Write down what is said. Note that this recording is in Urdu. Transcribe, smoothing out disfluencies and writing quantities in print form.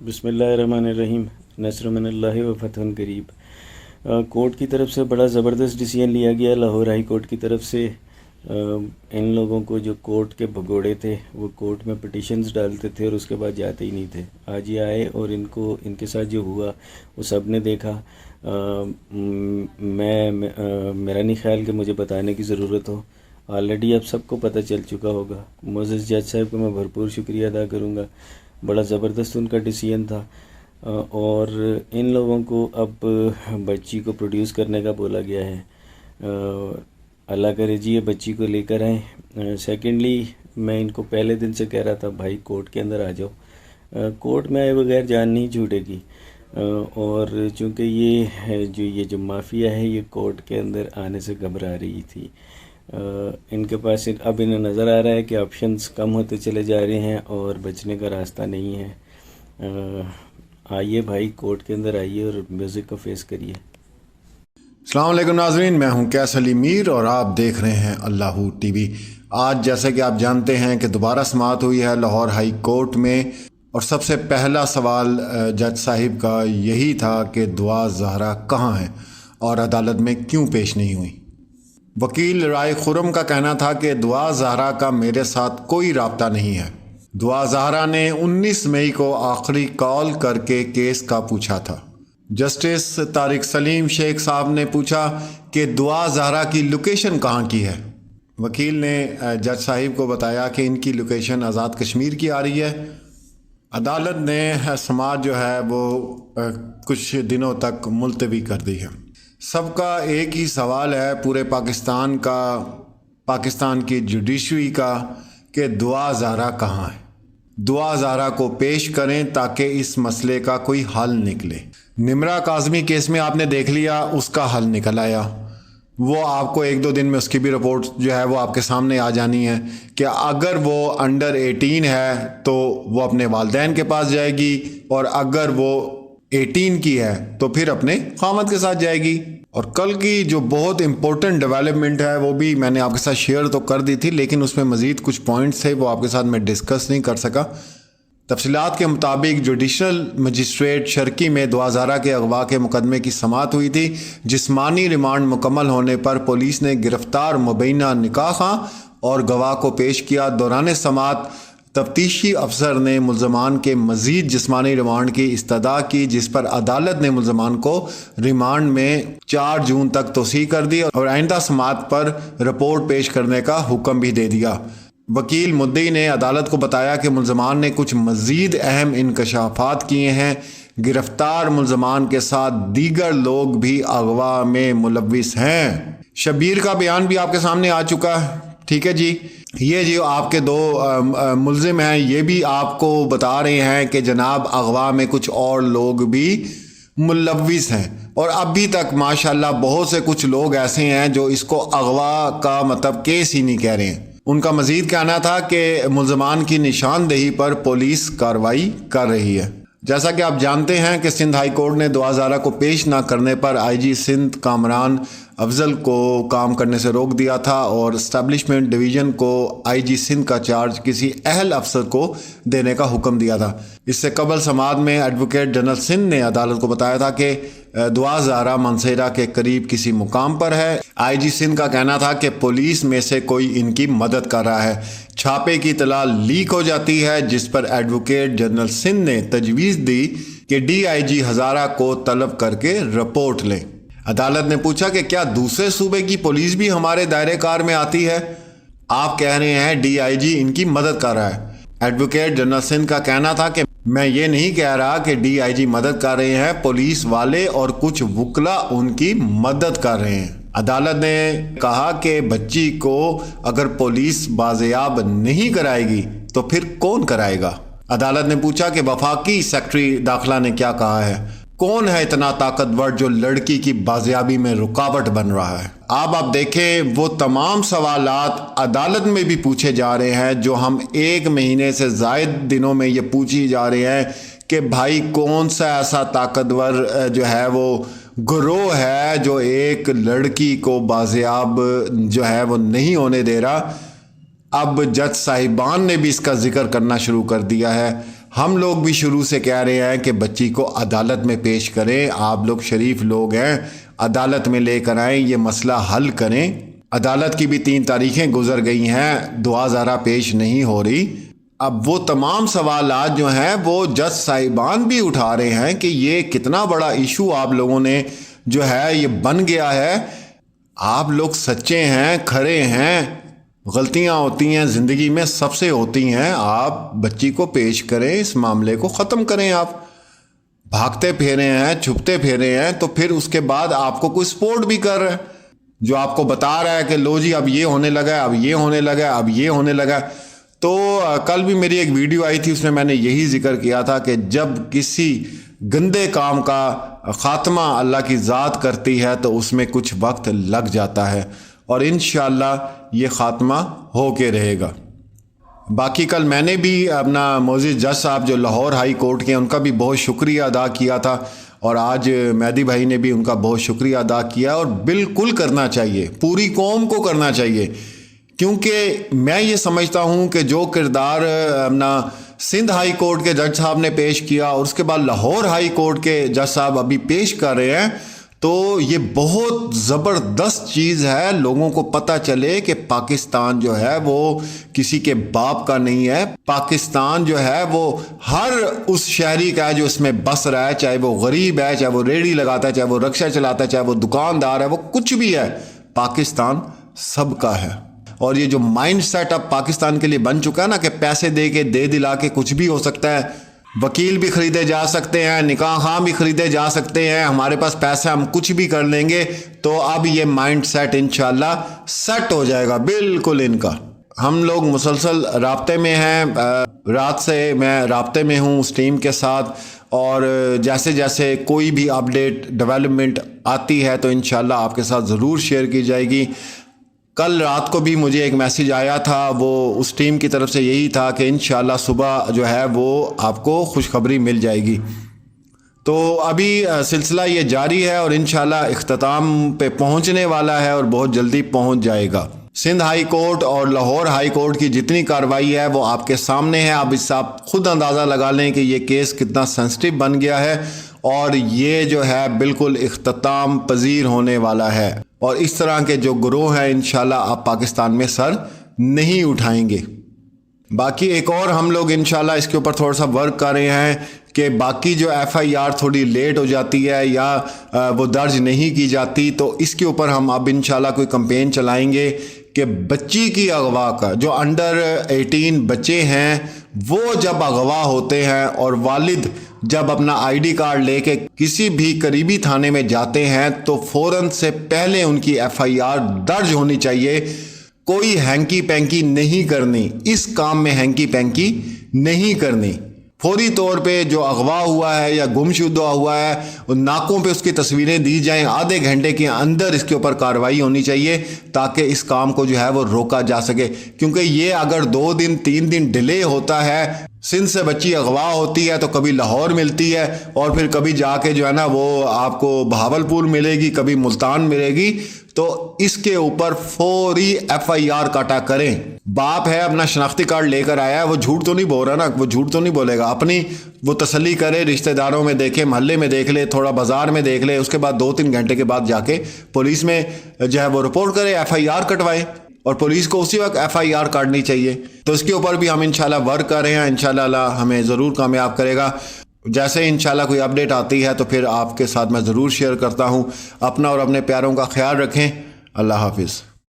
بسم اللہ الرحمن الرحیم۔ نصر من اللہ و فتح قریب۔ کورٹ کی طرف سے بڑا زبردست ڈیسیژن لیا گیا لاہور ہائی کورٹ کی طرف سے۔ ان لوگوں کو جو کورٹ کے بھگوڑے تھے وہ کورٹ میں پٹیشنز ڈالتے تھے اور اس کے بعد جاتے ہی نہیں تھے، آج یہ آئے اور ان کے ساتھ جو ہوا وہ سب نے دیکھا۔ میرا نہیں خیال کہ مجھے بتانے کی ضرورت ہو، آلریڈی اب سب کو پتہ چل چکا ہوگا۔ معزز جج صاحب کو میں بھرپور شکریہ ادا کروں گا، بڑا زبردست ان کا ڈیسیژن تھا۔ اور ان لوگوں کو اب بچی کو پروڈیوس کرنے کا بولا گیا ہے۔ اللہ کرے جی یہ بچی کو لے کر آئیں۔ سیکنڈلی میں ان کو پہلے دن سے کہہ رہا تھا بھائی کورٹ کے اندر آ جاؤ، کورٹ میں آئے بغیر جان نہیں چھوٹے گی۔ اور چونکہ یہ جو مافیا ہے یہ کورٹ کے اندر آنے سے گھبرا رہی تھی، ان کے پاس اب انہیں نظر آ رہا ہے کہ آپشنز کم ہوتے چلے جا رہے ہیں اور بچنے کا راستہ نہیں ہے۔ آئیے بھائی کورٹ کے اندر آئیے اور میوزک کو فیس کریے۔ السلام علیکم ناظرین، میں ہوں کیس علی میر اور آپ دیکھ رہے ہیں اللہ ٹی وی۔ آج جیسے کہ آپ جانتے ہیں کہ دوبارہ سماعت ہوئی ہے لاہور ہائی کورٹ میں، اور سب سے پہلا سوال جج صاحب کا یہی تھا کہ دعا زہرا کہاں ہے اور عدالت میں کیوں پیش نہیں ہوئی۔ وکیل رائے خرم کا کہنا تھا کہ دعا زہرا کا میرے ساتھ کوئی رابطہ نہیں ہے۔ دعا زہرا نے 19 مئی کو آخری کال کر کے کیس کا پوچھا تھا۔ جسٹس طارق سلیم شیخ صاحب نے پوچھا کہ دعا زہرا کی لوکیشن کہاں کی ہے۔ وکیل نے جج صاحب کو بتایا کہ ان کی لوکیشن آزاد کشمیر کی آ رہی ہے۔ عدالت نے سماعت جو ہے وہ کچھ دنوں تک ملتوی کر دی ہے۔ سب کا ایک ہی سوال ہے پورے پاکستان کا، پاکستان کی جوڈیشری کا، کہ دعا زہرا کہاں ہے۔ دعا زہرا کو پیش کریں تاکہ اس مسئلے کا کوئی حل نکلے۔ نمرا کاظمی کیس میں آپ نے دیکھ لیا، اس کا حل نکل آیا۔ وہ آپ کو 1-2 دن میں اس کی بھی رپورٹ جو ہے وہ آپ کے سامنے آ جانی ہے کہ اگر وہ انڈر 18 ہے تو وہ اپنے والدین کے پاس جائے گی، اور اگر وہ 18 کی ہے تو پھر اپنے خامد کے ساتھ جائے گی۔ اور کل کی جو بہت امپورٹنٹ ڈیولپمنٹ ہے وہ بھی میں نے آپ کے ساتھ شیئر تو کر دی تھی، لیکن اس میں مزید کچھ پوائنٹس تھے وہ آپ کے ساتھ میں ڈسکس نہیں کر سکا۔ تفصیلات کے مطابق جوڈیشل مجسٹریٹ شرکی میں دعا زہرا کے اغوا کے مقدمے کی سماعت ہوئی تھی۔ جسمانی ریمانڈ مکمل ہونے پر پولیس نے گرفتار مبینہ نکاح خواں اور گواہ کو پیش کیا۔ دوران سماعت تفتیشی افسر نے ملزمان کے مزید جسمانی ریمانڈ کی استدعا کی، جس پر عدالت نے ملزمان کو ریمانڈ میں 4 جون تک توسیع کر دی اور آئندہ سماعت پر رپورٹ پیش کرنے کا حکم بھی دے دیا۔ وکیل مدعی نے عدالت کو بتایا کہ ملزمان نے کچھ مزید اہم انکشافات کیے ہیں۔ گرفتار ملزمان کے ساتھ دیگر لوگ بھی اغوا میں ملوث ہیں۔ شبیر کا بیان بھی آپ کے سامنے آ چکا ہے، ٹھیک ہے جی۔ یہ جو آپ کے 2 ملزم ہیں یہ بھی آپ کو بتا رہے ہیں کہ جناب اغوا میں کچھ اور لوگ بھی ملوث ہیں، اور ابھی تک ماشاءاللہ بہت سے کچھ لوگ ایسے ہیں جو اس کو اغوا کا مطلب کیس ہی نہیں کہہ رہے ہیں۔ ان کا مزید کہنا تھا کہ ملزمان کی نشاندہی پر پولیس کارروائی کر رہی ہے۔ جیسا کہ آپ جانتے ہیں کہ سندھ ہائی کورٹ نے دعا زہرا کو پیش نہ کرنے پر آئی جی سندھ کامران افضل کو کام کرنے سے روک دیا تھا، اور اسٹیبلشمنٹ ڈویژن کو آئی جی سندھ کا چارج کسی اہل افسر کو دینے کا حکم دیا تھا۔ اس سے قبل سماعت میں ایڈوکیٹ جنرل سندھ نے عدالت کو بتایا تھا کہ دعا زہرا منصیرہ کے قریب کسی مقام پر ہے۔ آئی جی سندھ کا کہنا تھا کہ پولیس میں سے کوئی ان کی مدد کر رہا ہے۔ چھاپے کی اطلاع لیک ہو جاتی ہے، جس پر ایڈوکیٹ جنرل سندھ نے تجویز دی کہ ڈی آئی جی ہزارہ کو طلب کر کے رپورٹ لیں۔ عدالت نے پوچھا کہ کیا دوسرے صوبے کی پولیس بھی ہمارے دائرے کار میں آتی ہے؟ آپ کہہ رہے ہیں ڈی آئی جی ان کی مدد کر رہا ہے۔ ایڈوکیٹ جنرل سندھ کا کہنا تھا کہ میں یہ نہیں کہہ رہا کہ ڈی آئی جی مدد کر رہے ہیں، پولیس والے اور کچھ وکلا ان کی مدد کر رہے ہیں۔ عدالت نے کہا کہ بچی کو اگر پولیس بازیاب نہیں کرائے گی تو پھر کون کرائے گا؟ عدالت نے پوچھا کہ وفاقی سیکرٹری داخلہ نے کیا کہا ہے؟ کون ہے اتنا طاقتور جو لڑکی کی بازیابی میں رکاوٹ بن رہا ہے؟ آپ دیکھیں وہ تمام سوالات عدالت میں بھی پوچھے جا رہے ہیں جو ہم 1 مہینے سے زائد دنوں میں یہ پوچھی جا رہے ہیں کہ بھائی کون سا ایسا طاقتور جو ہے وہ گروہ ہے جو ایک لڑکی کو بازیاب جو ہے وہ نہیں ہونے دے رہا۔ اب جج صاحبان نے بھی اس کا ذکر کرنا شروع کر دیا ہے۔ ہم لوگ بھی شروع سے کہہ رہے ہیں کہ بچی کو عدالت میں پیش کریں. آپ لوگ شریف لوگ ہیں, عدالت میں لے کر آئیں, یہ مسئلہ حل کریں. عدالت کی بھی 3 تاریخیں گزر گئی ہیں, دعا ذرا پیش نہیں ہو رہی. اب وہ تمام سوالات جو ہیں وہ جج صاحبان بھی اٹھا رہے ہیں کہ یہ کتنا بڑا ایشو آپ لوگوں نے جو ہے یہ بن گیا ہے. آپ لوگ سچے ہیں, کھرے ہیں, غلطیاں ہوتی ہیں زندگی میں, سب سے ہوتی ہیں. آپ بچی کو پیش کریں, اس معاملے کو ختم کریں. آپ بھاگتے پھیرے ہیں, چھپتے پھیرے ہیں, تو پھر اس کے بعد آپ کو کوئی سپورٹ بھی کر رہا ہے جو آپ کو بتا رہا ہے کہ لو جی اب یہ ہونے لگا ہے, اب یہ ہونے لگا ہے, اب یہ ہونے لگا ہے. تو کل بھی میری ایک ویڈیو آئی تھی, اس میں نے یہی ذکر کیا تھا کہ جب کسی گندے کام کا خاتمہ اللہ کی ذات کرتی ہے تو اس میں کچھ وقت لگ جاتا ہے, اور انشاءاللہ یہ خاتمہ ہو کے رہے گا. باقی کل میں نے بھی اپنا معزز جج صاحب جو لاہور ہائی کورٹ کے, ان کا بھی بہت شکریہ ادا کیا تھا, اور آج مہدی بھائی نے بھی ان کا بہت شکریہ ادا کیا. اور بالکل کرنا چاہیے, پوری قوم کو کرنا چاہیے, کیونکہ میں یہ سمجھتا ہوں کہ جو کردار اپنا سندھ ہائی کورٹ کے جج صاحب نے پیش کیا اور اس کے بعد لاہور ہائی کورٹ کے جج صاحب ابھی پیش کر رہے ہیں, تو یہ بہت زبردست چیز ہے. لوگوں کو پتہ چلے کہ پاکستان جو ہے وہ کسی کے باپ کا نہیں ہے. پاکستان جو ہے وہ ہر اس شہری کا ہے جو اس میں بس رہا ہے, چاہے وہ غریب ہے, چاہے وہ ریڑھی لگاتا ہے, چاہے وہ رکشہ چلاتا ہے, چاہے وہ دکاندار ہے, وہ کچھ بھی ہے, پاکستان سب کا ہے. اور یہ جو مائنڈ سیٹ اب پاکستان کے لیے بن چکا ہے نا کہ پیسے دے کے دے دلا کے کچھ بھی ہو سکتا ہے, وکیل بھی خریدے جا سکتے ہیں, نکاح خواہ بھی خریدے جا سکتے ہیں, ہمارے پاس پیسے ہم کچھ بھی کر لیں گے. تو اب یہ مائنڈ سیٹ انشاءاللہ سیٹ ہو جائے گا بالکل ان کا. ہم لوگ مسلسل رابطے میں ہیں, رات سے میں رابطے میں ہوں اس ٹیم کے ساتھ, اور جیسے جیسے کوئی بھی اپڈیٹ ڈیولپمنٹ آتی ہے تو انشاءاللہ آپ کے ساتھ ضرور شیئر کی جائے گی. کل رات کو بھی مجھے ایک میسیج آیا تھا, وہ اس ٹیم کی طرف سے یہی تھا کہ انشاءاللہ صبح جو ہے وہ آپ کو خوشخبری مل جائے گی. تو ابھی سلسلہ یہ جاری ہے اور انشاءاللہ اختتام پہ پہنچنے والا ہے, اور بہت جلدی پہنچ جائے گا. سندھ ہائی کورٹ اور لاہور ہائی کورٹ کی جتنی کارروائی ہے وہ آپ کے سامنے ہے. اب اس سے آپ خود اندازہ لگا لیں کہ یہ کیس کتنا سینسٹیو بن گیا ہے, اور یہ جو ہے بالکل اختتام پذیر ہونے والا ہے. اور اس طرح کے جو گروہ ہیں انشاءاللہ آپ پاکستان میں سر نہیں اٹھائیں گے. باقی ایک اور ہم لوگ انشاءاللہ اس کے اوپر تھوڑا سا ورک کر رہے ہیں کہ باقی جو ایف آئی آر تھوڑی لیٹ ہو جاتی ہے یا وہ درج نہیں کی جاتی, تو اس کے اوپر ہم اب انشاءاللہ کوئی کمپین چلائیں گے کہ بچی کی اغوا کا, جو انڈر 18 بچے ہیں وہ جب اغوا ہوتے ہیں اور والد جب اپنا آئی ڈی کارڈ لے کے کسی بھی قریبی تھانے میں جاتے ہیں تو فوراً سے پہلے ان کی ایف آئی آر درج ہونی چاہیے. کوئی ہینکی پینکی نہیں کرنی, اس کام میں ہینکی پینکی نہیں کرنی. فوری طور پہ جو اغوا ہوا ہے یا گمشدہ ہوا ہے ان ناکوں پہ اس کی تصویریں دی جائیں, آدھے گھنٹے کے اندر اس کے اوپر کارروائی ہونی چاہیے تاکہ اس کام کو جو ہے وہ روکا جا سکے. کیونکہ یہ اگر 2 دن 3 دن ڈیلے ہوتا ہے, سندھ سے بچی اغوا ہوتی ہے تو کبھی لاہور ملتی ہے اور پھر کبھی جا کے جو ہے نا وہ آپ کو بہاولپور ملے گی, کبھی ملتان ملے گی, تو اس کے اوپر فوری ایف آئی آر کاٹا کریں. باپ ہے اپنا شناختی کارڈ لے کر آیا ہے, وہ جھوٹ تو نہیں بول رہا نا, وہ جھوٹ تو نہیں بولے گا, اپنی وہ تسلی کرے, رشتہ داروں میں دیکھے, محلے میں دیکھ لے, تھوڑا بازار میں دیکھ لے, اس کے بعد 2-3 گھنٹے کے بعد جا کے پولیس میں جو ہے وہ رپورٹ کرے, ایف آئی آر کٹوائے, اور پولیس کو اسی وقت ایف آئی آر کاٹنی چاہیے. تو اس کے اوپر بھی ہم انشاءاللہ ورک کر رہے ہیں, انشاءاللہ اللہ ہمیں ضرور کامیاب کرے گا. جیسے انشاءاللہ کوئی اپڈیٹ آتی ہے تو پھر آپ کے ساتھ میں ضرور شیئر کرتا ہوں. اپنا اور اپنے پیاروں کا خیال رکھیں. اللہ حافظ.